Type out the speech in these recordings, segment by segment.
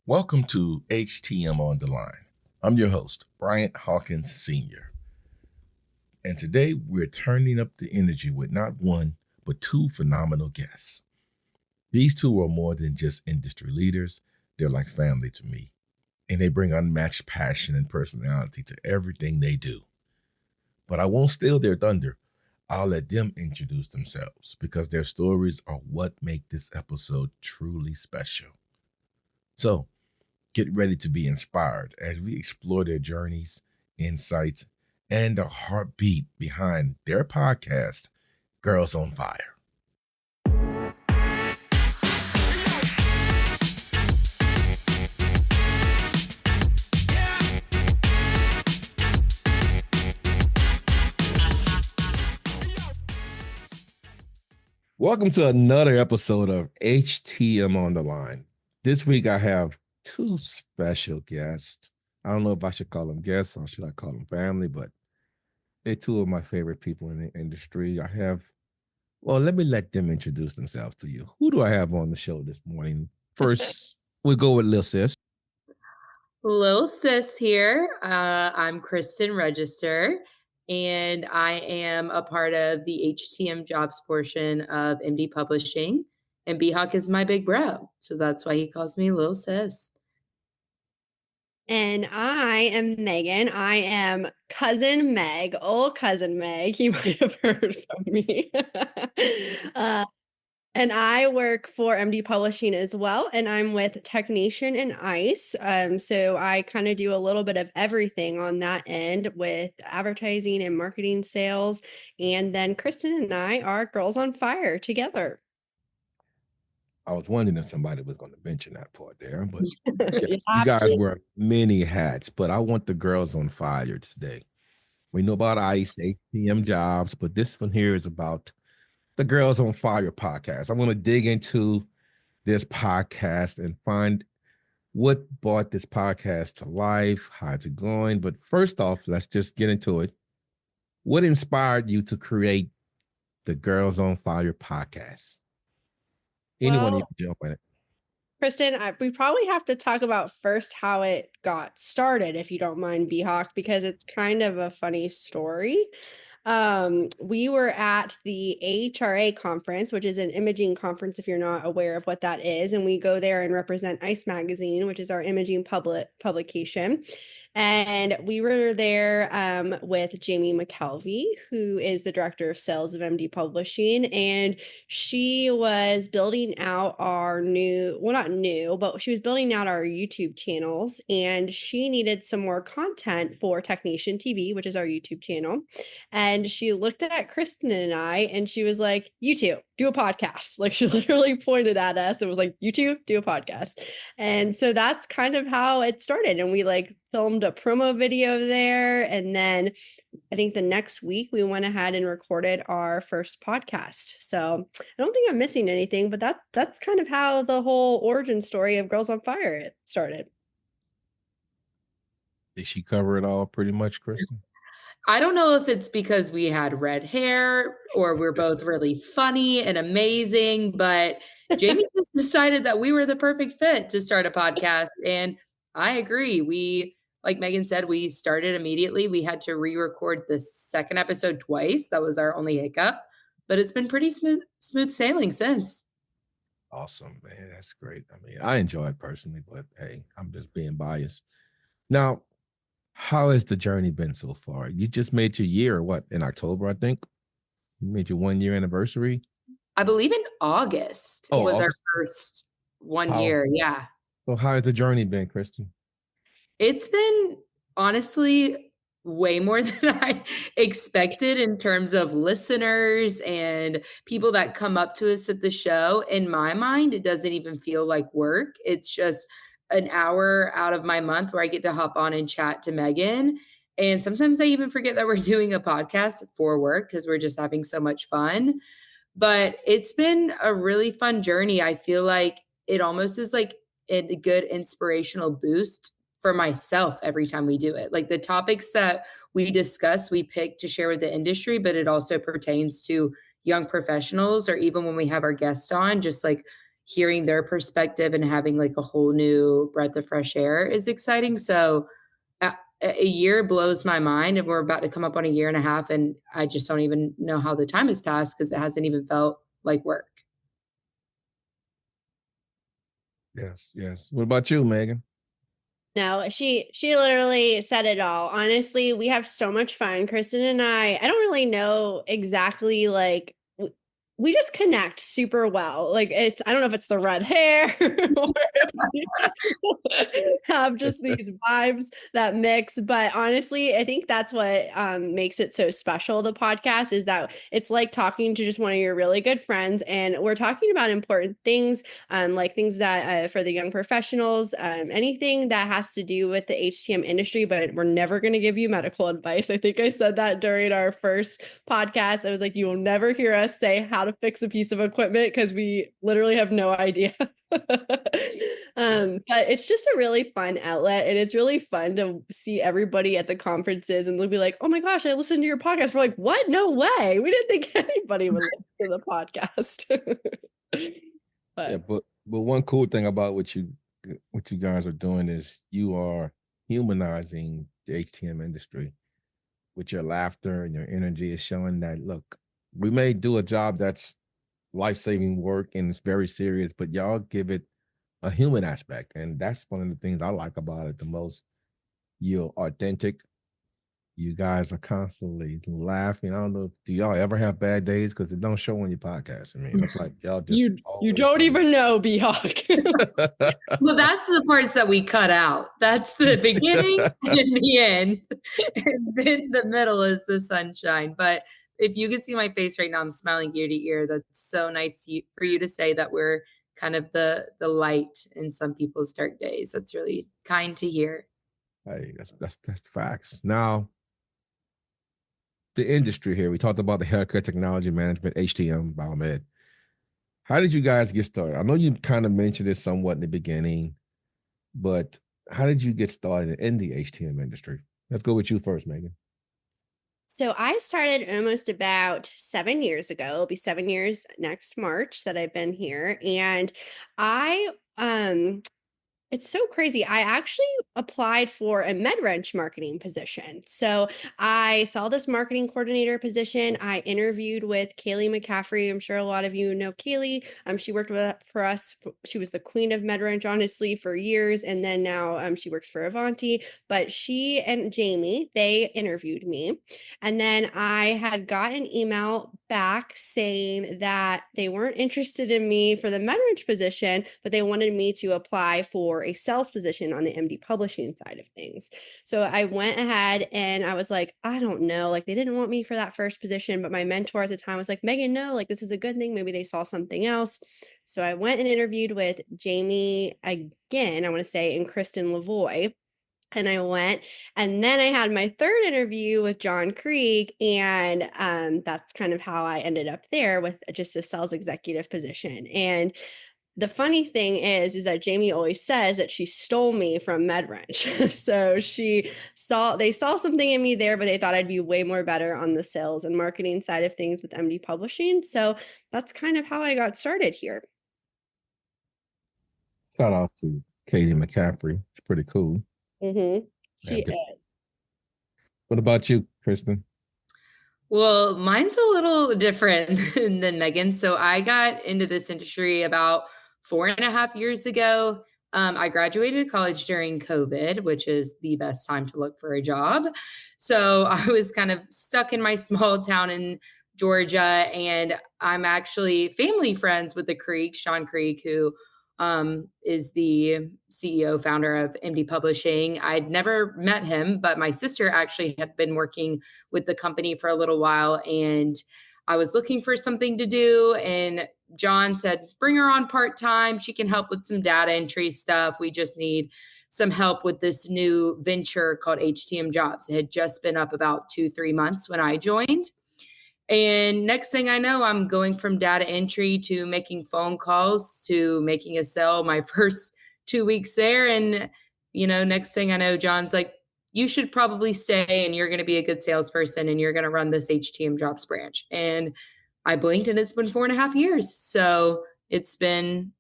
Welcome to HTM on the Line. I'm your host, Bryant Hawkins Sr. And today we're turning up the energy with not one, but two phenomenal guests. These two are more than just industry leaders. They're like family to me. And they bring unmatched passion and personality to everything they do. But I won't steal their thunder. I'll let them introduce themselves because their stories are what make this episode truly special. So, get ready to be inspired as we explore their journeys, insights, and the heartbeat behind their podcast, Girls on Fire. Welcome to another episode of HTM on the Line. This week I have two special guests. I don't know if I should call them guests or should I call them family, but they're two of my favorite people in the industry. Let me let them introduce themselves to you. Who do I have on the show this morning? First, we'll go with Lil Sis. Lil Sis here. I'm Kristen Register, and I am a part of the HTM jobs portion of MD Publishing. And B-Hawk is my big bro, so that's why he calls me Lil Sis. And I am Megan. I am cousin Meg, old cousin Meg. You might have heard from me. And I work for MD Publishing as well, and I'm with TechNation and ICE. So I kind of do a little bit of everything on that end with advertising and marketing sales. And then Kristen and I are Girls on Fire together. I was wondering if somebody was going to mention that part there, but yes, you guys wear many hats, but I want the Girls on Fire today. We know about ICE, HTM jobs, but this one here is about the Girls on Fire podcast. I'm going to dig into this podcast and find what brought this podcast to life, how it's going. But first off, let's just get into it. What inspired you to create the Girls on Fire podcast? Anyone you can jump in it. Kristen, we probably have to talk about first how it got started, if you don't mind, B-Hawk, because it's kind of a funny story. We were at the AHRA conference, which is an imaging conference, if you're not aware of what that is. And we go there and represent ICE Magazine, which is our imaging publication. And we were there with Jamie McKelvey, who is the director of sales of MD Publishing. And she was building out our she was building out our YouTube channels. And she needed some more content for TechNationTV, which is our YouTube channel. And she looked at Kristen and I, and she was like, "You two, do a podcast." Like, she literally pointed at us and was like, "You two, do a podcast." And so that's kind of how it started. And we filmed a promo video there. And then I think the next week we went ahead and recorded our first podcast. So I don't think I'm missing anything, but that's kind of how the whole origin story of Girls on Fire started. Did she cover it all pretty much, Kristen? I don't know if it's because we had red hair or we're both really funny and amazing, but Jamie just decided that we were the perfect fit to start a podcast. And I agree. Like Megan said, we started immediately. We had to re-record the second episode twice. That was our only hiccup, but it's been pretty smooth sailing since. Awesome, man. That's great. I mean, I enjoy it personally, but hey, I'm just being biased. Now, how has the journey been so far? You just made your year, in October, I think? You made your 1 year anniversary? I believe in August was our first 1 year. Yeah. So how has the journey been, Kristen? It's been honestly way more than I expected in terms of listeners and people that come up to us at the show. In my mind, it doesn't even feel like work. It's just an hour out of my month where I get to hop on and chat to Megan. And sometimes I even forget that we're doing a podcast for work because we're just having so much fun. But it's been a really fun journey. I feel like it almost is like a good inspirational boost for myself every time we do it. Like, the topics that we discuss, we pick to share with the industry, but it also pertains to young professionals, or even when we have our guests on, just like hearing their perspective and having like a whole new breath of fresh air is exciting. So a year blows my mind, and we're about to come up on a year and a half, and I just don't even know how the time has passed because it hasn't even felt like work. Yes, yes. What about you, Megan? No, she literally said it all. Honestly, we have so much fun. Kristen and I don't really know exactly like we just connect super well. Like I don't know if it's the red hair or if we have just these vibes that mix. But honestly, I think that's what makes it so special. The podcast is that it's like talking to just one of your really good friends, and we're talking about important things, like things that for the young professionals, anything that has to do with the HTM industry. But we're never going to give you medical advice. I think I said that during our first podcast. I was like, you will never hear us say how to fix a piece of equipment because we literally have no idea. But it's just a really fun outlet, and it's really fun to see everybody at the conferences and they'll be like, oh my gosh, I listened to your podcast. We're like, what? No way. We didn't think anybody would listen to the podcast. But one cool thing about what you guys are doing is you are humanizing the HTM industry with your laughter and your energy. Is showing that, look, we may do a job that's life-saving work and it's very serious, but y'all give it a human aspect, and that's one of the things I like about it the most. You're authentic. You guys are constantly laughing. I don't know, do y'all ever have bad days? Because it don't show on your podcast. I mean, it looks like y'all just you don't even know, B-Hawk. Well, that's the parts that we cut out. That's the beginning and the end. And then the middle is the sunshine. But if you could see my face right now, I'm smiling ear to ear. That's so nice for you to say that we're kind of the light in some people's dark days. That's really kind to hear. Hey, that's facts. Now, the industry here, we talked about the healthcare technology management, HTM, biomed. How did you guys get started? I know you kind of mentioned it somewhat in the beginning, but how did you get started in the HTM industry? Let's go with you first, Megan. So I started almost about 7 years ago. It'll be 7 years next March that I've been here. And I it's so crazy. I actually applied for a MedWrench marketing position. So I saw this marketing coordinator position. I interviewed with Kaylee McCaffrey. I'm sure a lot of you know Kaylee. She worked for us. She was the queen of MedWrench, honestly, for years. And then now she works for Avanti. But she and Jamie, they interviewed me. And then I had got an email back saying that they weren't interested in me for the MedWrench position, but they wanted me to apply for a sales position on the MD publishing side of things. So I went ahead and I was like, I don't know, like they didn't want me for that first position, but my mentor at the time was like, Megan, no, like this is a good thing. Maybe they saw something else. So I went and interviewed with Jamie again, I want to say, and Kristen Lavoie. And I went, and then I had my third interview with John Krieg, and that's kind of how I ended up there with just a sales executive position. And the funny thing is that Jamie always says that she stole me from MedWrench. So they saw something in me there, but they thought I'd be way more better on the sales and marketing side of things with MD Publishing. So that's kind of how I got started here. Shout out to Katie McCaffrey. It's pretty cool. Mm-hmm. She is. What about you, Kristen? Well, mine's a little different than Megan. So I got into this industry about 4.5 years ago. I graduated college during COVID, which is the best time to look for a job. So I was kind of stuck in my small town in Georgia, and I'm actually family friends with the Krieg, Sean Krieg, who is the CEO founder of MD Publishing. I'd never met him, but my sister actually had been working with the company for a little while, and I was looking for something to do. And John said, bring her on part-time. She can help with some data entry stuff. We just need some help with this new venture called HTM Jobs. It had just been up about 2-3 months when I joined. And next thing I know, I'm going from data entry to making phone calls to making a sale my first 2 weeks there. And, next thing I know, John's like, you should probably stay and you're going to be a good salesperson and you're going to run this HTM Jobs branch. And I blinked and it's been 4.5 years. So it's been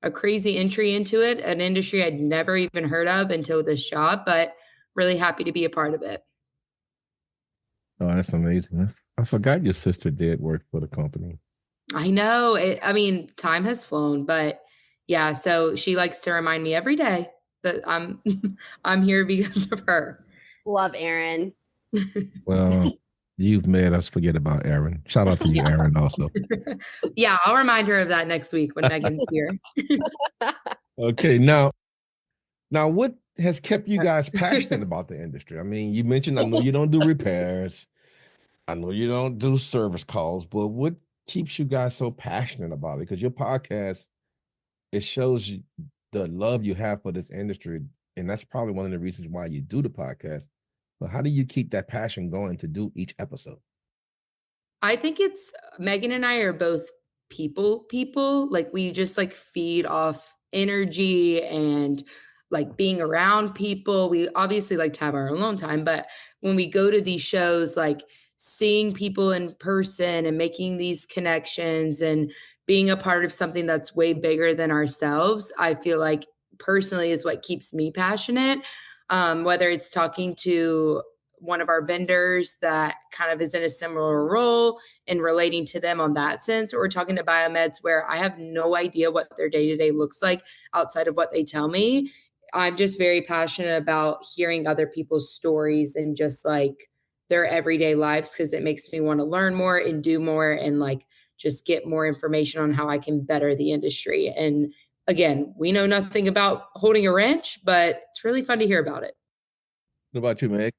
a crazy entry into it, an industry I'd never even heard of until this job, but really happy to be a part of it. Oh, that's amazing. I forgot your sister did work for the company. I know. I mean, time has flown, but yeah, so she likes to remind me every day that I'm I'm here because of her. Love Erin. Well, you've made us forget about Erin. Shout out to you, Erin, also. Yeah, I'll remind her of that next week when Megan's here. Okay, now what has kept you guys passionate about the industry? I mean, you mentioned I know you don't do repairs. I know you don't do service calls, but what keeps you guys so passionate about it? Because your podcast, it shows you the love you have for this industry, and that's probably one of the reasons why you do the podcast. But how do you keep that passion going to do each episode? I think it's Megan and I are both people. Like we just like feed off energy and like being around people. We obviously like to have our alone time, but when we go to these shows, like seeing people in person and making these connections and being a part of something that's way bigger than ourselves, I feel like personally is what keeps me passionate. Whether it's talking to one of our vendors that kind of is in a similar role and relating to them on that sense, or talking to biomeds where I have no idea what their day to day looks like outside of what they tell me. I'm just very passionate about hearing other people's stories and just like their everyday lives because it makes me want to learn more and do more and like just get more information on how I can better the industry. And again, we know nothing about holding a wrench, but it's really fun to hear about it. What about you, Meg?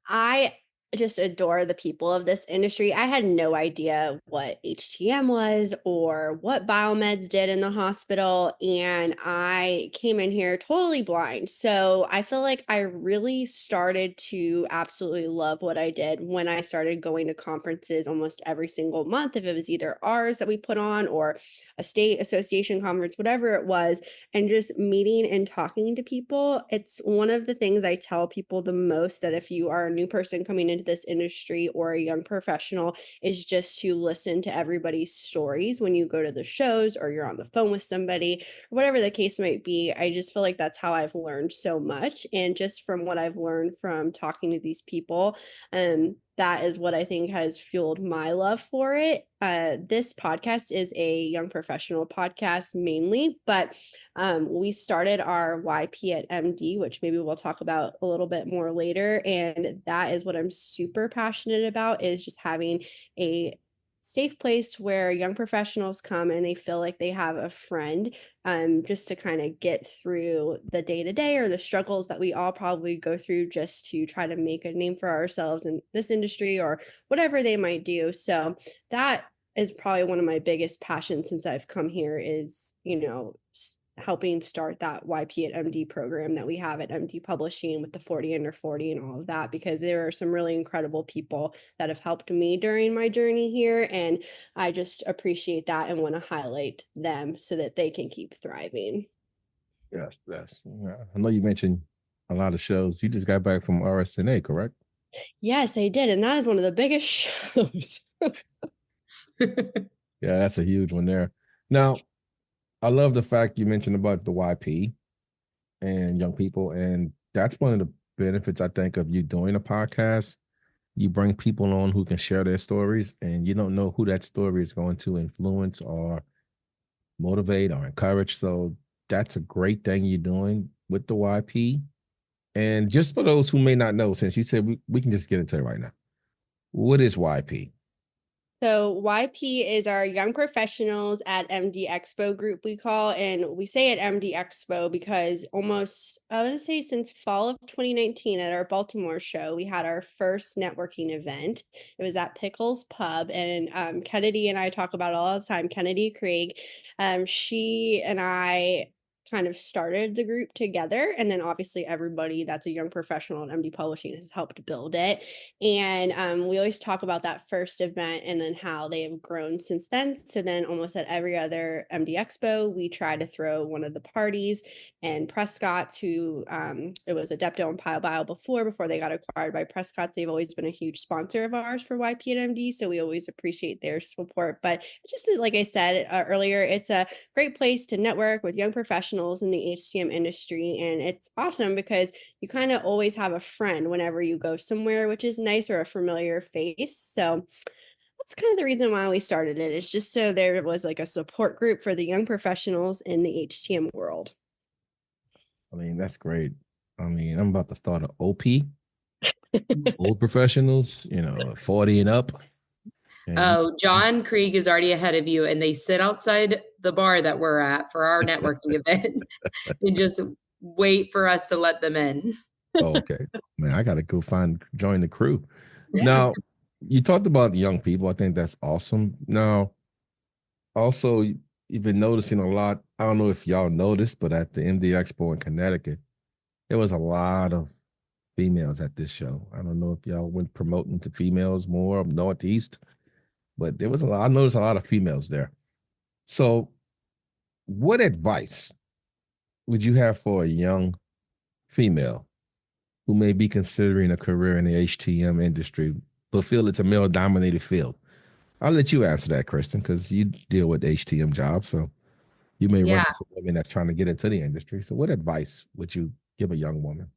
I just adore the people of this industry. I had no idea what HTM was or what biomeds did in the hospital, and I came in here totally blind. So I feel like I really started to absolutely love what I did when I started going to conferences almost every single month, if it was either ours that we put on or a state association conference, whatever it was, and just meeting and talking to people. It's one of the things I tell people the most, that if you are a new person coming into this industry or a young professional, is just to listen to everybody's stories when you go to the shows or you're on the phone with somebody, whatever the case might be. I just feel like that's how I've learned so much. And just from what I've learned from talking to these people, that is what I think has fueled my love for it. This podcast is a young professional podcast mainly, but we started our YP at MD, which maybe we'll talk about a little bit more later. And that is what I'm super passionate about, is just having a safe place where young professionals come and they feel like they have a friend, just to kind of get through the day-to-day or the struggles that we all probably go through just to try to make a name for ourselves in this industry or whatever they might do. So that is probably one of my biggest passions since I've come here, is, helping start that YP at MD program that we have at MD Publishing with the 40 under 40 and all of that, because there are some really incredible people that have helped me during my journey here. And I just appreciate that and want to highlight them so that they can keep thriving. Yes. Yeah. I know you mentioned a lot of shows. You just got back from RSNA, correct? Yes, I did. And that is one of the biggest shows. Yeah, that's a huge one there. Now, I love the fact you mentioned about the YP and young people, and that's one of the benefits I think of you doing a podcast. You bring people on who can share their stories, and you don't know who that story is going to influence or motivate or encourage. So that's a great thing you're doing with the YP. And just for those who may not know, since you said we can just get into it right now. What is YP? So YP is our Young Professionals at MD Expo group, we call, and we say at MD Expo because almost, I want to say since fall of 2019 at our Baltimore show, we had our first networking event. It was at Pickles Pub, and Kennedy and I talk about it all the time. Kennedy Craig, she and I kind of started the group together. And then obviously everybody that's a young professional at MD Publishing has helped build it. And we always talk about that first event and then how they have grown since then. So then almost at every other MD Expo, we try to throw one of the parties. And Prescott's, who it was Adepto and PileBio before they got acquired by Prescott's, they've always been a huge sponsor of ours for YP and MD. So we always appreciate their support. But just like I said earlier, it's a great place to network with young professionals in the HTM industry. And it's awesome because you kind of always have a friend whenever you go somewhere, which is nice, or a familiar face. So that's kind of the reason why we started it. It's just so there was like a support group for the young professionals in the HTM world. I mean, that's great. I mean, I'm about to start an OP, old professionals, 40 and up. Oh, John Krieg is already ahead of you, and they sit outside the bar that we're at for our networking event and just wait for us to let them in. Oh, okay. Man, I got to go join the crew. Yeah. Now, you talked about the young people. I think that's awesome. Now, also, you've been noticing a lot. I don't know if y'all noticed, but at the MD Expo in Connecticut, there was a lot of females at this show. I don't know if y'all went promoting to females more up Northeast, but there was I noticed a lot of females there. So what advice would you have for a young female who may be considering a career in the HTM industry, but feel it's a male-dominated field? I'll let you answer that, Kristen, because you deal with HTM jobs, so you may run into women that's trying to get into the industry. So what advice would you give a young woman?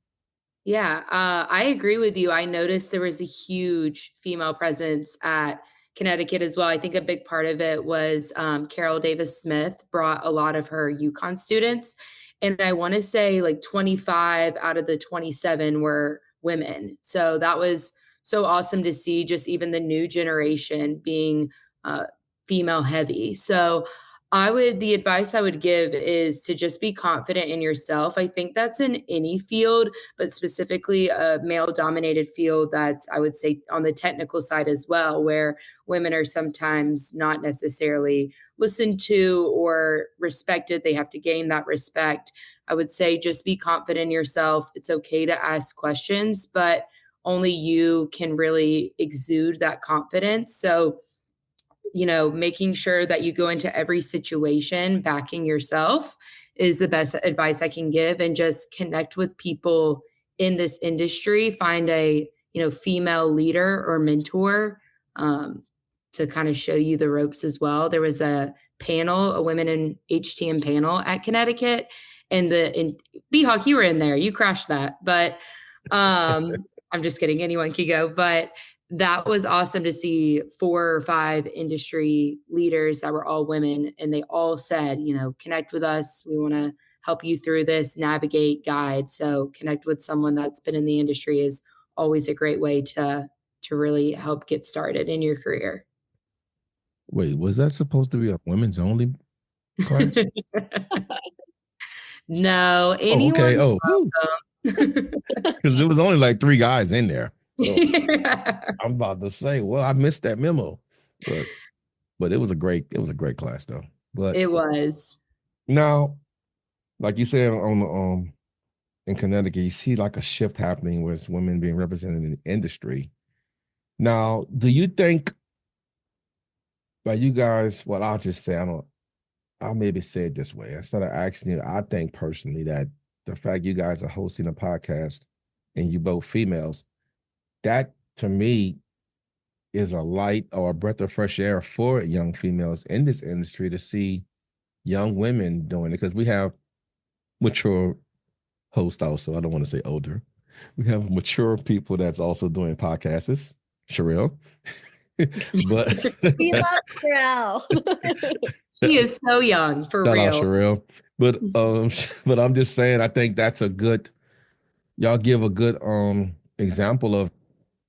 Yeah, I agree with you. I noticed there was a huge female presence at Connecticut as well. I think a big part of it was Carol Davis Smith brought a lot of her UConn students. And I want to say like 25 out of the 27 were women. So that was so awesome to see, just even the new generation being female heavy. So the advice I would give is to just be confident in yourself. I think that's in any field, but specifically a male dominated field that's, I would say, on the technical side as well, where women are sometimes not necessarily listened to or respected. They have to gain that respect. I would say just be confident in yourself. It's okay to ask questions, but only you can really exude that confidence. So making sure that you go into every situation backing yourself is the best advice I can give, and just connect with people in this industry. Find a, female leader or mentor to kind of show you the ropes as well. There was a women in HTM panel at Connecticut, and B-Hawk, you were in there, you crashed that, but I'm just kidding. Anyone could go, but that was awesome to see 4 or 5 industry leaders that were all women. And they all said, connect with us. We want to help you through this, navigate, guide. So connect with someone that's been in the industry is always a great way to really help get started in your career. Wait, was that supposed to be a women's only class? No, anyone. Oh, okay. Because there was only like 3 guys in there. So I'm about to say, well, I missed that memo, but it was a great class though. But it was. Now, like you said, on in Connecticut, you see like a shift happening with women being represented in the industry. Now, do you think by you guys? Well, I'll just say I'll maybe say it this way instead of asking you. I think personally that the fact you guys are hosting a podcast and you both females, that to me is a light or a breath of fresh air for young females in this industry to see young women doing it, because we have mature hosts also. I don't want to say older. We have mature people that's also doing podcasts. Sherelle. But we love Sherelle. She is so young, for shout real. Out Sherelle. But I'm just saying, I think that's y'all give a good example of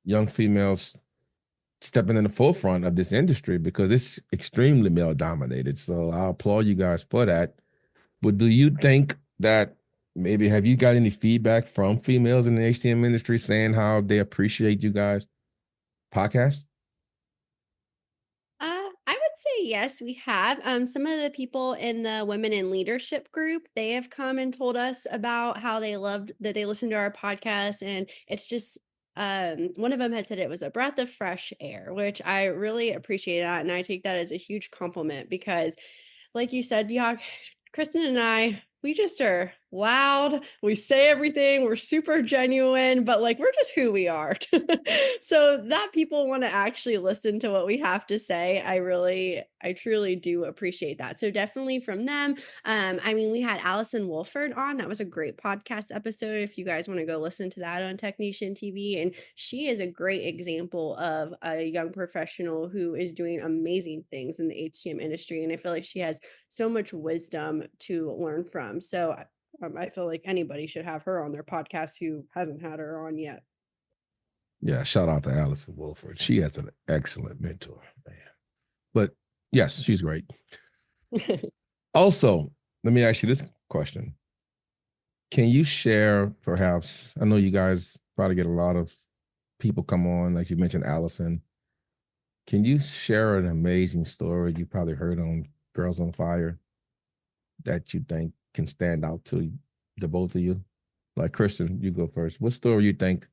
young females stepping in the forefront of this industry, because it's extremely male dominated. So I applaud you guys for that. But do you think that maybe, have you got any feedback from females in the HTM industry saying how they appreciate you guys' podcast? I would say yes, we have. Some of the people in the Women in Leadership group, they have come and told us about how they loved that they listened to our podcast, and it's just one of them had said it was a breath of fresh air, which I really appreciate that, and I take that as a huge compliment because, like you said, Biak, Kristen and I, we just are loud. We say everything. We're super genuine, but like we're just who we are. So that people want to actually listen to what we have to say, I truly do appreciate that. So definitely from them. I mean, we had Allison Wolford on. That was a great podcast episode. If you guys want to go listen to that on TechNationTV, and she is a great example of a young professional who is doing amazing things in the HTM industry, and I feel like she has so much wisdom to learn from. So I feel like anybody should have her on their podcast who hasn't had her on yet. Yeah, shout out to Allison Wolford. She has an excellent mentor, man. But yes, she's great. Also, let me ask you this question. Can you share, perhaps, I know you guys probably get a lot of people come on, like you mentioned, Allison. Can you share an amazing story you probably heard on Girls on Fire that you think can stand out to the both of you? Like, Kristen, you go first. What story you think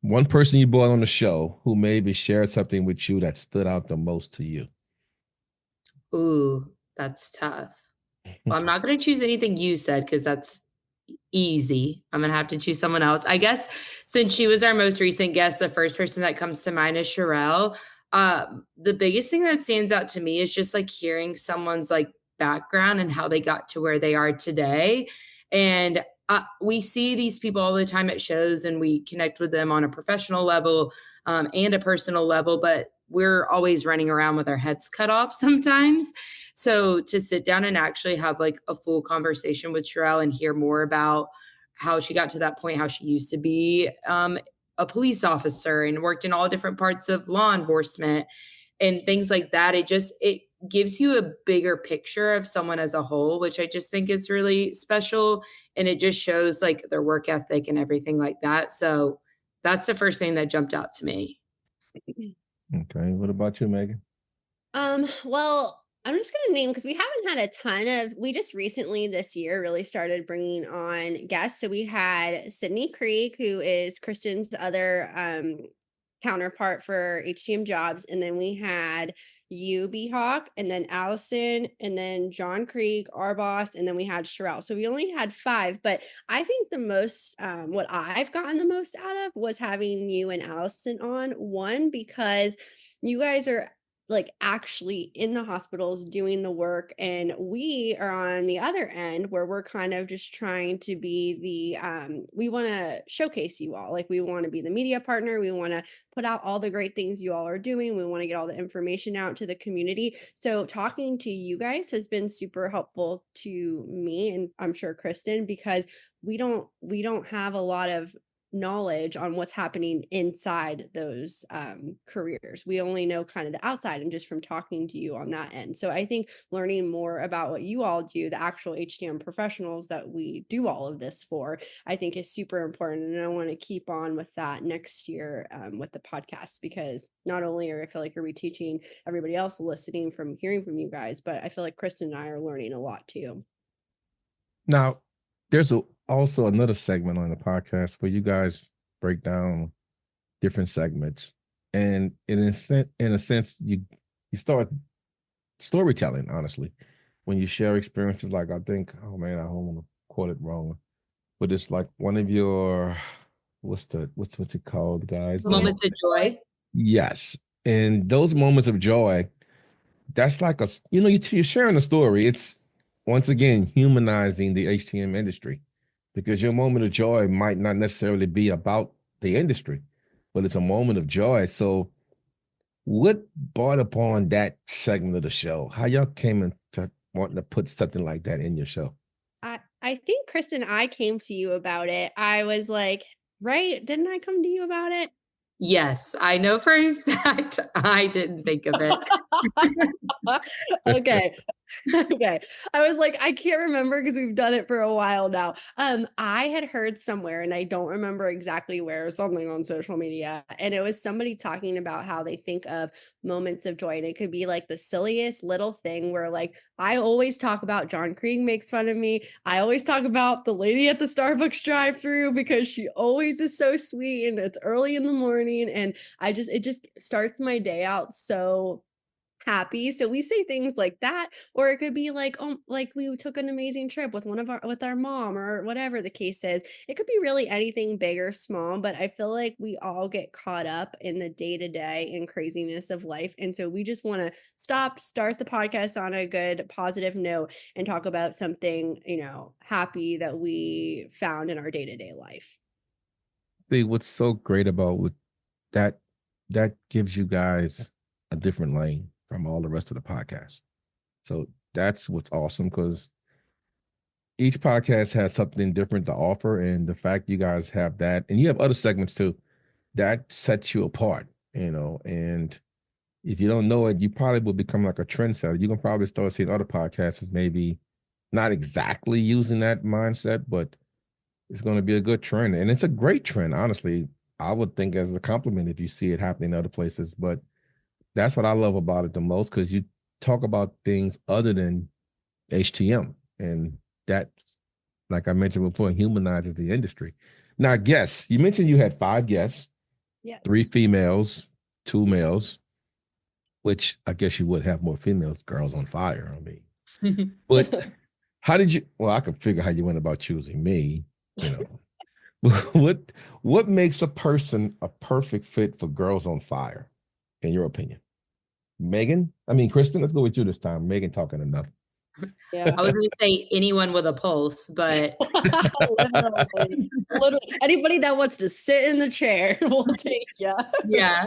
one person you brought on the show who maybe shared something with you that stood out the most to you? Ooh, that's tough. Well, I'm not going to choose anything you said because that's easy. I'm going to have to choose someone else. I guess since she was our most recent guest, the first person that comes to mind is Sherelle. The biggest thing that stands out to me is just like hearing someone's like background and how they got to where they are today. And we see these people all the time at shows and we connect with them on a professional level and a personal level, but we're always running around with our heads cut off sometimes. So to sit down and actually have like a full conversation with Sherelle and hear more about how she got to that point, how she used to be a police officer and worked in all different parts of law enforcement and things like that. It gives you a bigger picture of someone as a whole, which I just think is really special. And it just shows like their work ethic and everything like that. So that's the first thing that jumped out to me. Okay. What about you, Megan? Well, I'm just going to name, because we haven't had a ton of, we just recently this year really started bringing on guests. So we had Sydney Creek, who is Kristen's other counterpart for HTM Jobs. And then we had you, B-Hawk, and then Allison, and then John Creek, our boss, and then we had Sherelle. So we only had 5, but I think the most, what I've gotten the most out of was having you and Allison on. One, because you guys are like actually in the hospitals doing the work, and we are on the other end where we're kind of just trying to be the we want to showcase you all, like we want to be the media partner, we want to put out all the great things you all are doing, we want to get all the information out to the community. So talking to you guys has been super helpful to me, and I'm sure Kristen, because we don't have a lot of knowledge on what's happening inside those careers. We only know kind of the outside, and just from talking to you on that end. So I think learning more about what you all do, the actual HTM professionals that we do all of this for, I think is super important. And I want to keep on with that next year with the podcast, because not only I feel like are we teaching everybody else listening from hearing from you guys, but I feel like Kristen and I are learning a lot too. Now, there's also another segment on the podcast where you guys break down different segments, and in a sense, you start storytelling. Honestly, when you share experiences, like I think, oh man, I don't want to quote it wrong, but it's like one of your what's it called, guys? Moments of joy. Yes, and those moments of joy, that's like you're sharing a story. It's once again humanizing the HTM industry, because your moment of joy might not necessarily be about the industry, but it's a moment of joy. So what brought upon that segment of the show? How y'all came into wanting to put something like that in your show? I think Kristen, I came to you about it. I was like, right? Didn't I come to you about it? Yes, I know for a fact I didn't think of it. Okay. Okay. I was like, I can't remember because we've done it for a while now. I had heard somewhere, and I don't remember exactly where, something on social media, and it was somebody talking about how they think of moments of joy. And it could be like the silliest little thing where, like, I always talk about John Krieg makes fun of me. I always talk about the lady at the Starbucks drive-through because she always is so sweet and it's early in the morning. And it just starts my day out so happy. So we say things like that, or it could be like, oh, like we took an amazing trip with with our mom, or whatever the case is. It could be really anything big or small, but I feel like we all get caught up in the day-to-day and craziness of life. And so we just want to start the podcast on a good positive note and talk about something, happy that we found in our day-to-day life. See, what's so great about with that, that gives you guys a different lane from all the rest of the podcast. So that's what's awesome, because each podcast has something different to offer. And the fact you guys have that, and you have other segments too, that sets you apart, and if you don't know it, you probably will become like a trendsetter. You can probably start seeing other podcasts maybe not exactly using that mindset, but it's going to be a good trend. And it's a great trend, honestly. I would think as a compliment if you see it happening in other places. But that's what I love about it the most, because you talk about things other than HTM. And that, like I mentioned before, humanizes the industry. Now, guests, you mentioned you had 5 guests, Yes. 3 females, 2 males, which I guess you would have more females, girls on fire. I mean, but how did you, well, I can figure how you went about choosing me, what makes a person a perfect fit for Girls on Fire, in your opinion? Kristen, let's go with you this time. Megan talking enough. Yeah. I was going to say anyone with a pulse, but literally anybody that wants to sit in the chair will take you. Yeah.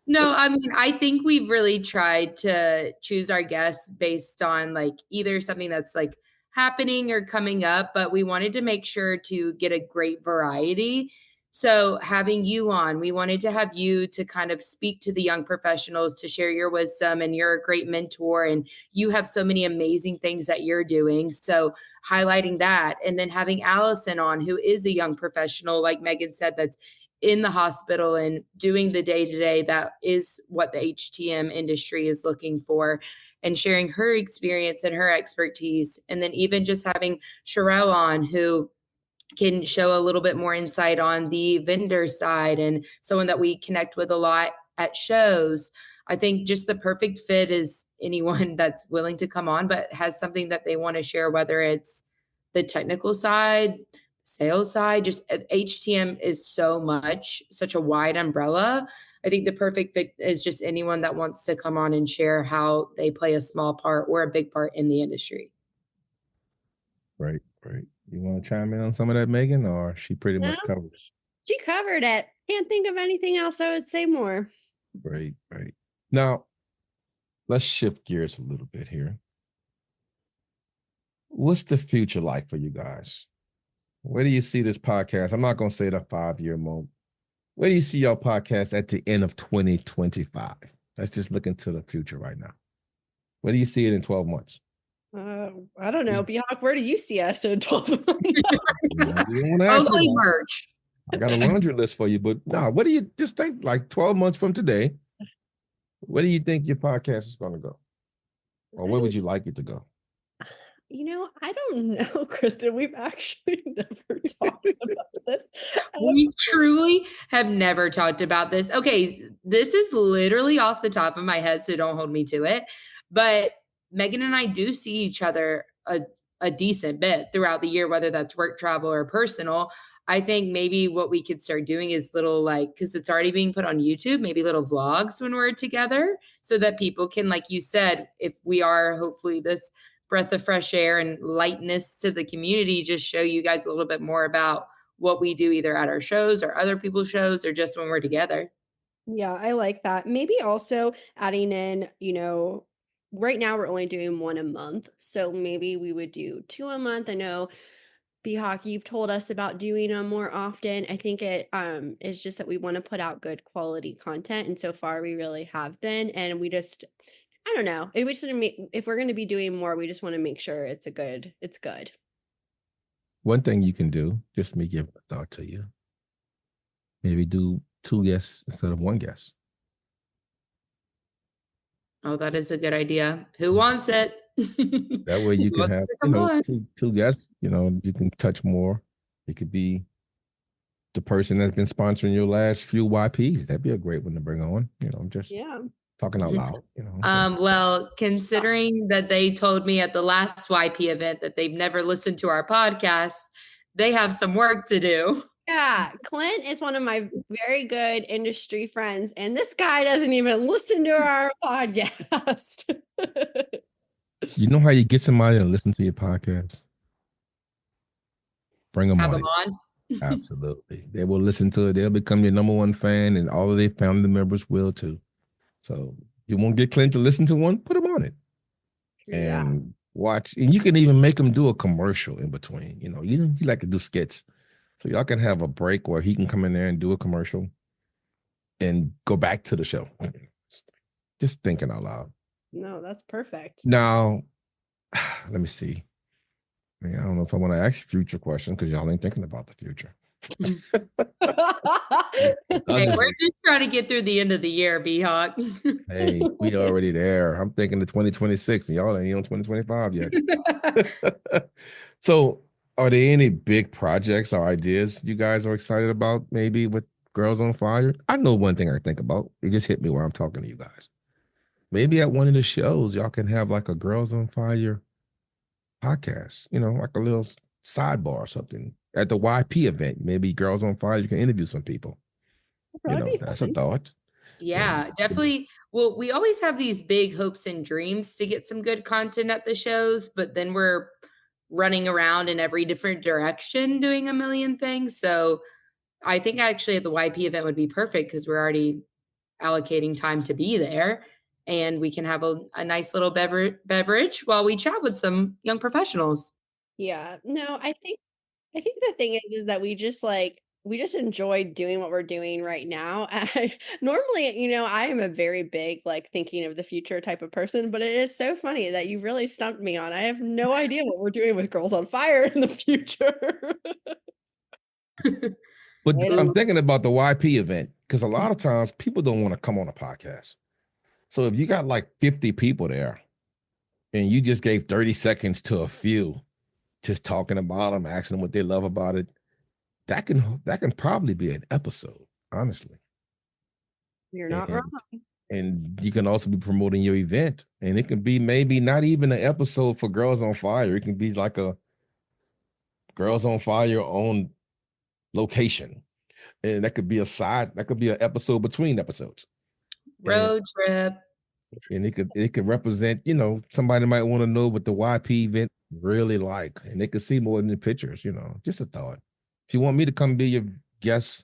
No, I think we've really tried to choose our guests based on like either something that's like happening or coming up, but we wanted to make sure to get a great variety. So having you on, we wanted to have you to kind of speak to the young professionals, to share your wisdom, and you're a great mentor and you have so many amazing things that you're doing. So highlighting that, and then having Allison on, who is a young professional, like Megan said, that's in the hospital and doing the day-to-day. That is what the HTM industry is looking for, and sharing her experience and her expertise. And then even just having Sherelle on, who can show a little bit more insight on the vendor side and someone that we connect with a lot at shows. I think just the perfect fit is anyone that's willing to come on, but has something that they want to share, whether it's the technical side, sales side. Just HTM is such a wide umbrella. I think the perfect fit is just anyone that wants to come on and share how they play a small part or a big part in the industry. Right. You want to chime in on some of that, Megan, or she pretty much covered it? She covered it. Can't think of anything else I would say more. Right. Now, let's shift gears a little bit here. What's the future like for you guys? Where do you see this podcast? I'm not going to say the 5-year moment. Where do you see your podcast at the end of 2025? Let's just look into the future right now. Where do you see it in 12 months? I don't know. Bjork, where do you see us in 12 months? Hopefully merch. I got a laundry list for you, but what do you just think, like 12 months from today, where do you think your podcast is going to go? Or where would you like it to go? I don't know, Kristen. We've actually never talked about this. We truly have never talked about this. Okay, this is literally off the top of my head, so don't hold me to it. But Megan and I do see each other a decent bit throughout the year, whether that's work, travel, or personal. I think maybe what we could start doing is little, because it's already being put on YouTube, maybe little vlogs when we're together, so that people can, like you said, if we are hopefully this breath of fresh air and lightness to the community, just show you guys a little bit more about what we do either at our shows or other people's shows or just when we're together. Yeah, I like that. Maybe also adding in, right now we're only doing 1 a month. So maybe we would do 2 a month. I know B-Hawk, you've told us about doing them more often. I think it is just that we want to put out good quality content. And so far we really have been. And we just I don't know. If we're going to be doing more, we just want to make sure it's good. One thing you can do, just me give a thought to you, maybe do 2 guests instead of 1 guest. Oh, that is a good idea. Who wants it? That way you Who can wants have, to come on? two guests, you can touch more. It could be the person that's been sponsoring your last few YPs. That'd be a great one to bring on. I'm just talking out loud, Well, considering that they told me at the last YP event that they've never listened to our podcast, they have some work to do. Yeah, Clint is one of my very good industry friends, and this guy doesn't even listen to our podcast. You know how you get somebody to listen to your podcast? Bring them Have on them it. on. Absolutely. They will listen to it. They'll become your number 1 fan, and all of their family members will too. So you won't get Clint to listen to one, put him on it. And watch. And you can even make him do a commercial in between. You like to do skits. So y'all can have a break where he can come in there and do a commercial and go back to the show. Just thinking out loud. No, that's perfect. Now, let me see. I don't know if I want to ask future questions because y'all ain't thinking about the future. Hey, we're just trying to get through the end of the year, B-Hawk. Hey, we already there. I'm thinking of 2026 and y'all ain't on 2025 yet. So are there any big projects or ideas you guys are excited about maybe with Girls on Fire? I know one thing I think about. It just hit me while I'm talking to you guys. Maybe at one of the shows, y'all can have like a Girls on Fire podcast, like a little sidebar or something. At the YP event, maybe Girls on Fire, you can interview some people. That's a thought. Yeah, definitely. Well, we always have these big hopes and dreams to get some good content at the shows, but then we're running around in every different direction doing a million things. So I think actually at the YP event would be perfect because we're already allocating time to be there and we can have a nice little beverage while we chat with some young professionals. Yeah. No, I think the thing is that we just enjoy doing what we're doing right now. Normally, I am a very big thinking of the future type of person, but it is so funny that you really stumped me on. I have no idea what we're doing with Girls on Fire in the future. But I'm thinking about the YP event because a lot of times people don't want to come on a podcast. So if you got like 50 people there and you just gave 30 seconds to a few, just talking about them, asking them what they love about it, that can probably be an episode, honestly. You're not wrong. And you can also be promoting your event, and it can be maybe not even an episode for Girls on Fire. It can be like a Girls on Fire on location, and that could be an episode between episodes. Road trip. And it could represent, somebody might want to know what the YP event really like, and they could see more than the pictures, just a thought. If you want me to come be your guest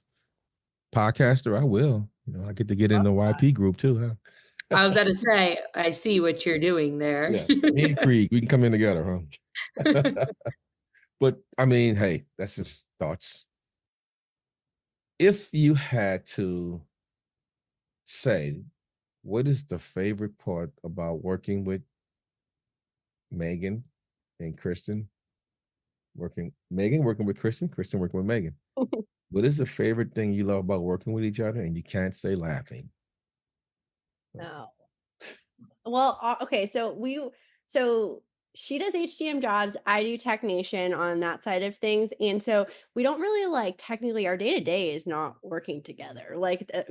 podcaster, I will. I get to get in the YP group too, huh? I was going to say, I see what you're doing there. Yeah, me and Creed, we can come in together, huh? But I mean, hey, that's just thoughts. If you had to say, what is the favorite part about working with Megan and Kristen? Megan working with Kristen working with Megan. What is the favorite thing you love about working with each other? And you can't say laughing. No. Well, okay. So she does HTM jobs. I do TechNation on that side of things. And so we don't really technically our day-to-day is not working together.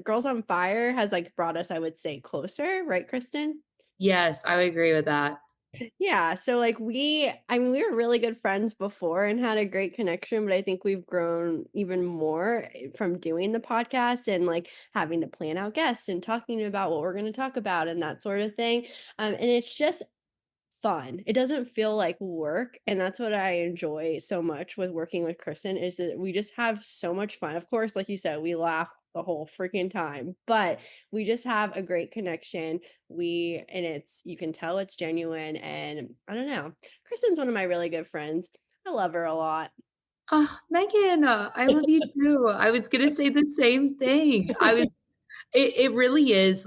Girls on Fire has brought us, I would say, closer, right, Kristen? Yes, I would agree with that. Yeah. So we were really good friends before and had a great connection, but I think we've grown even more from doing the podcast and having to plan out guests and talking about what we're going to talk about and that sort of thing. And it's just fun. It doesn't feel like work. And that's what I enjoy so much with working with Kristen is that we just have so much fun. Of course, like you said, we laugh the whole freaking time, but we just have a great connection. You can tell it's genuine. And I don't know, Kristen's one of my really good friends. I love her a lot. Oh, Megan, I love you too. I was going to say the same thing. It really is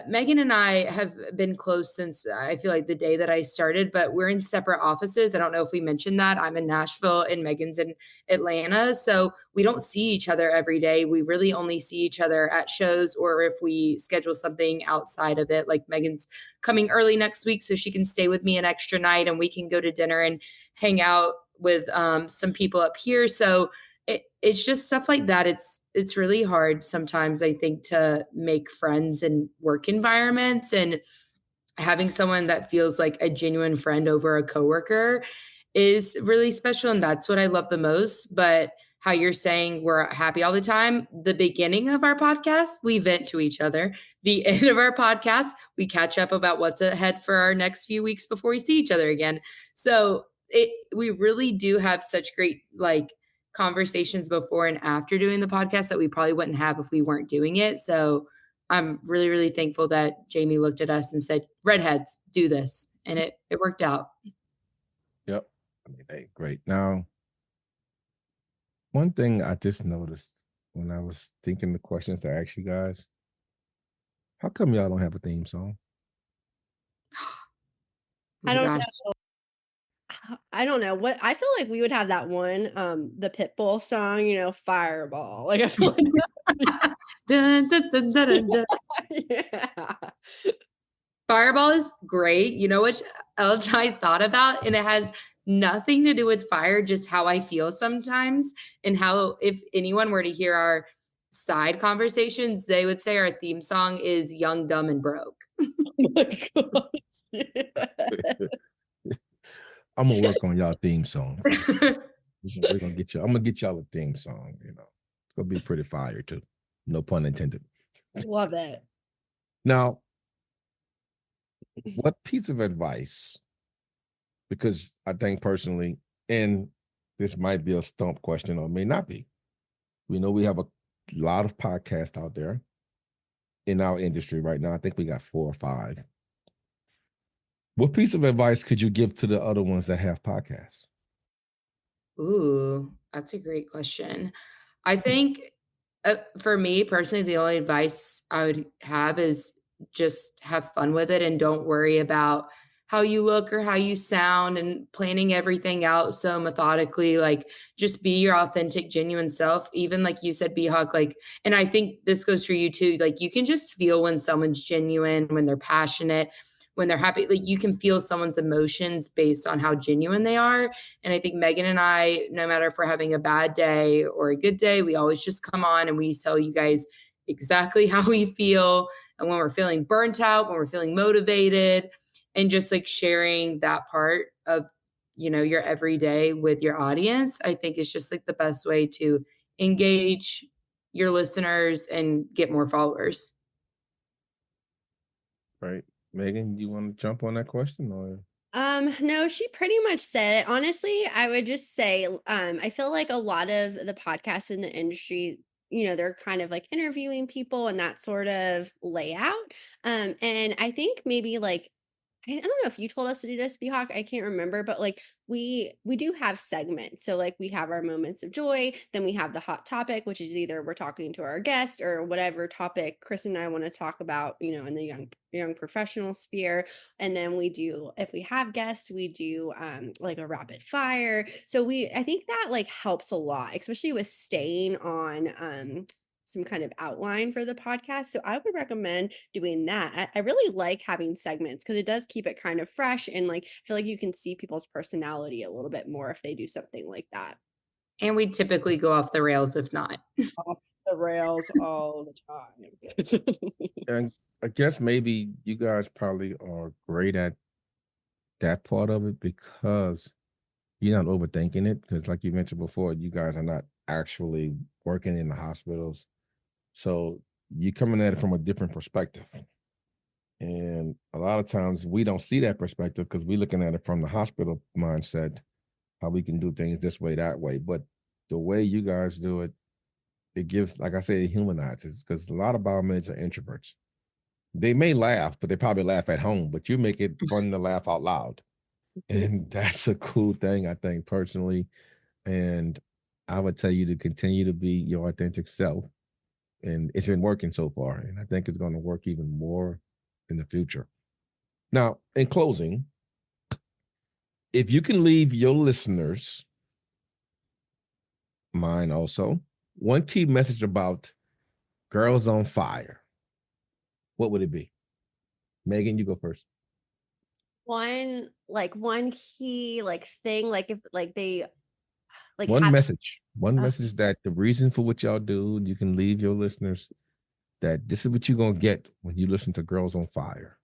Megan and I have been close since I feel like the day that I started, but we're in separate offices. I don't know if we mentioned that. I'm in Nashville and Megan's in Atlanta. So we don't see each other every day. We really only see each other at shows or if we schedule something outside of it. Like Megan's coming early next week so she can stay with me an extra night and we can go to dinner and hang out with some people up here. So it's just stuff like that. It's really hard sometimes, I think, to make friends in work environments, and having someone that feels like a genuine friend over a coworker is really special. And that's what I love the most. But how you're saying we're happy all the time, the beginning of our podcast, we vent to each other. The end of our podcast, we catch up about what's ahead for our next few weeks before we see each other again. So we really do have such great like conversations before and after doing the podcast that we probably wouldn't have if we weren't doing it. So I'm really, really thankful that Jamie looked at us and said, redheads, do this. And it worked out. Yep. I mean, hey, great. Now, one thing I just noticed when I was thinking the questions to ask you guys, how come y'all don't have a theme song? I don't Gosh. know. I don't know what I feel like we would have that one, the Pitbull song, you know, Fireball. Like I feel like Dun, dun, dun, dun, dun, dun. yeah. Fireball is great. You know what else I thought about? And it has nothing to do with fire, just how I feel sometimes. And how, if anyone were to hear our side conversations, they would say our theme song is Young, Dumb, and Broke. Oh my gosh. I'm gonna work on y'all theme song. We're gonna get y'all. I'm gonna get y'all a theme song. You know, it's gonna be pretty fire too. No pun intended. Love it. Now, what piece of advice? Because I think personally, and this might be a stump question or may not be. We know we have a lot of podcasts out there in our industry right now. I think we got 4 or 5. What piece of advice could you give to the other ones that have podcasts? Ooh, that's a great question. I think for me personally, the only advice I would have is just have fun with it and don't worry about how you look or how you sound and planning everything out so methodically. Like just be your authentic, genuine self. Even like you said, B-Hawk, like, and I think this goes for you too. Like you can just feel when someone's genuine, when they're passionate, when they're happy. Like you can feel someone's emotions based on how genuine they are. And I think Megan and I, no matter if we're having a bad day or a good day, we always just come on and we tell you guys exactly how we feel. And when we're feeling burnt out, when we're feeling motivated, and just like sharing that part of, you know, your everyday with your audience, I think is just like the best way to engage your listeners and get more followers. Right. Megan, you want to jump on that question or? No, she pretty much said it. Honestly, I would just say, I feel like a lot of the podcasts in the industry, you know, they're kind of like interviewing people and that sort of layout. And I think maybe like I don't know if you told us to do this, Behawk. I can't remember, but like we do have segments. So like we have our moments of joy, then we have the hot topic, which is either we're talking to our guest or whatever topic Chris and I want to talk about, you know, in the young professional sphere. And then we do, if we have guests, we do like a rapid fire. So I think that like helps a lot, especially with staying on some kind of outline for the podcast. So I would recommend doing that. I really like having segments because it does keep it kind of fresh and like I feel like you can see people's personality a little bit more if they do something like that. And we typically go off the rails if not. Off the rails all the time. And I guess maybe you guys probably are great at that part of it because you're not overthinking it. Because like you mentioned before, you guys are not actually working in the hospitals. So you're coming at it from a different perspective. And a lot of times we don't see that perspective because we're looking at it from the hospital mindset, how we can do things this way, that way. But the way you guys do it, it gives, like I said, it humanizes because a lot of biomeds are introverts. They may laugh, but they probably laugh at home, but you make it fun to laugh out loud. And that's a cool thing, I think, personally. And I would tell you to continue to be your authentic self and it's been working so far, and I think it's going to work even more in the future. Now, in closing, if you can leave your listeners, mine also, one key message about Girls on Fire, what would it be? Megan, you go first. One key thing, if they one message that the reason for what y'all do, you can leave your listeners that this is what you're gonna get when you listen to Girls on Fire.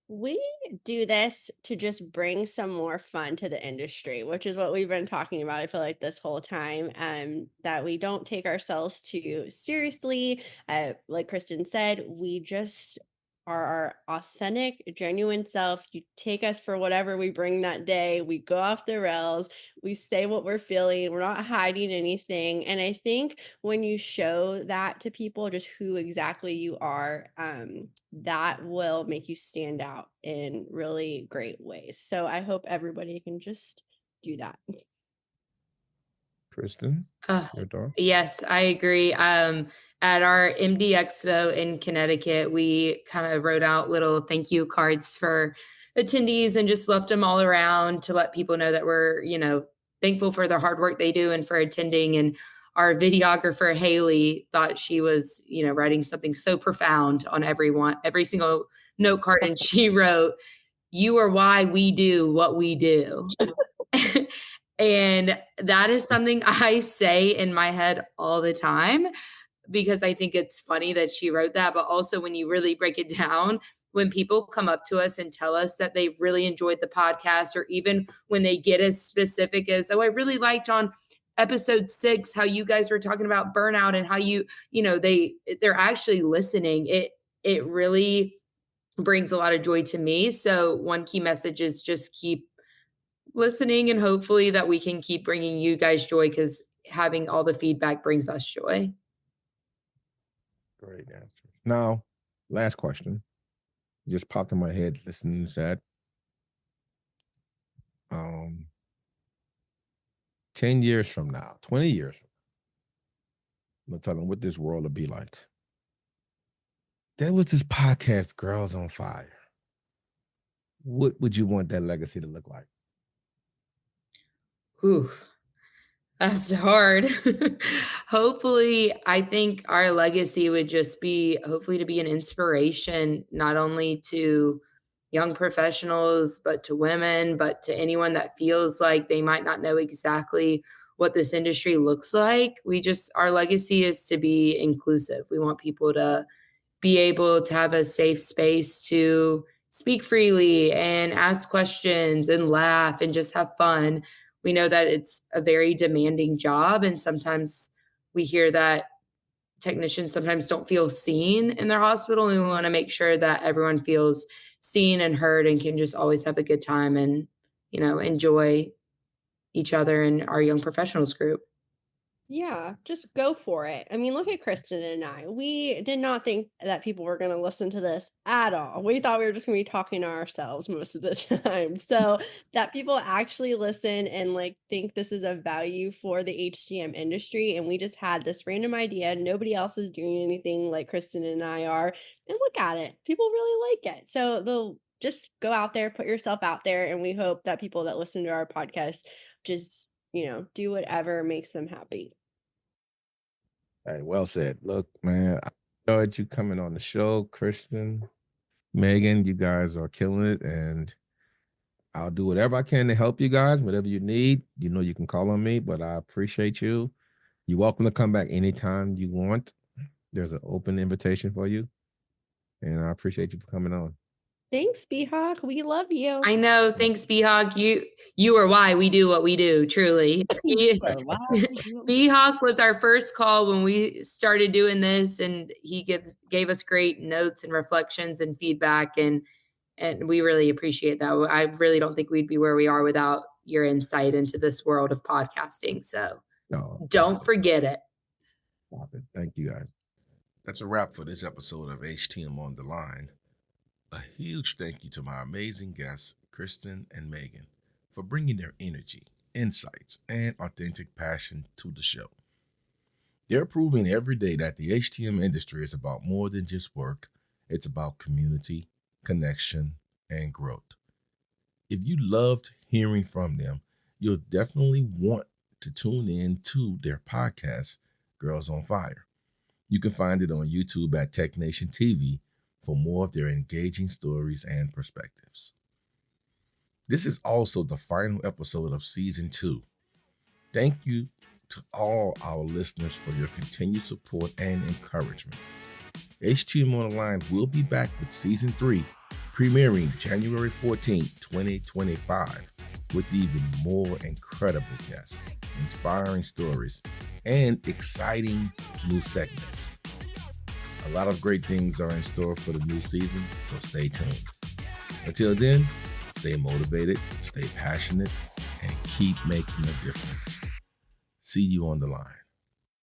We do this to just bring some more fun to the industry, which is what we've been talking about. I feel like this whole time, that we don't take ourselves too seriously. Like Kristen said, we just are our authentic, genuine self. You take us for whatever we bring that day. We go off the rails. We say what we're feeling. We're not hiding anything. And I think when you show that to people, just who exactly you are, that will make you stand out in really great ways. So I hope everybody can just do that. Kristen, your dog? Yes, I agree. At our MD Expo in Connecticut, we kind of wrote out little thank you cards for attendees and just left them all around to let people know that we're, thankful for the hard work they do and for attending. And our videographer, Haley, thought she was, writing something so profound on every single note card. And she wrote, "You are why we do what we do." And that is something I say in my head all the time because I think it's funny that she wrote that. But also, when you really break it down, when people come up to us and tell us that they've really enjoyed the podcast, or even when they get as specific as, "Oh, I really liked on episode 6 how you guys were talking about burnout and how they're actually listening," it really brings a lot of joy to me. So one key message is just keep listening, and hopefully that we can keep bringing you guys joy, because having all the feedback brings us joy. Great answer. Now, last question. Just popped in my head listening to that. 10 years from now, 20 years from now, I'm gonna tell them what this world will be like. There was this podcast, Girls on Fire. What would you want that legacy to look like? Oof, that's hard. Hopefully, I think our legacy would just be hopefully to be an inspiration, not only to young professionals, but to women, but to anyone that feels like they might not know exactly what this industry looks like. Our legacy is to be inclusive. We want people to be able to have a safe space to speak freely and ask questions and laugh and just have fun. We know that it's a very demanding job, and sometimes we hear that technicians sometimes don't feel seen in their hospital. And we want to make sure that everyone feels seen and heard and can just always have a good time and, enjoy each other and our young professionals group. Yeah, just go for it. I mean, look at Kristen and I. We did not think that people were going to listen to this at all. We thought we were just going to be talking to ourselves most of the time. So that people actually listen and think this is a value for the HTM industry. And we just had this random idea. Nobody else is doing anything like Kristen and I are. And look at it. People really like it. So they'll just go out there, put yourself out there. And we hope that people that listen to our podcast just, do whatever makes them happy. Hey, well said. Look, man, I enjoyed you coming on the show, Kristen, Megan. You guys are killing it, and I'll do whatever I can to help you guys. Whatever you need, you can call on me. But I appreciate you. You're welcome to come back anytime you want. There's an open invitation for you, and I appreciate you for coming on. Thanks, B-Hawk. We love you. I know. Thanks, B-Hawk. You are why we do what we do, truly. B-Hawk was our first call when we started doing this, and he gave us great notes and reflections and feedback, and we really appreciate that. I really don't think we'd be where we are without your insight into this world of podcasting. So don't forget it. Stop it. Thank you, guys. That's a wrap for this episode of HTM on the Line. A huge thank you to my amazing guests, Kristen and Megan, for bringing their energy, insights, and authentic passion to the show. They're proving every day that the HTM industry is about more than just work. It's about community, connection, and growth. If you loved hearing from them, you'll definitely want to tune in to their podcast, Girls on Fire. You can find it on YouTube at TechNationTV for more of their engaging stories and perspectives. This is also the final episode of Season 2. Thank you to all our listeners for your continued support and encouragement. HTM on the Line will be back with Season 3, premiering January 14, 2025, with even more incredible guests, inspiring stories, and exciting new segments. A lot of great things are in store for the new season, so stay tuned. Until then, stay motivated, stay passionate, and keep making a difference. See you on the line.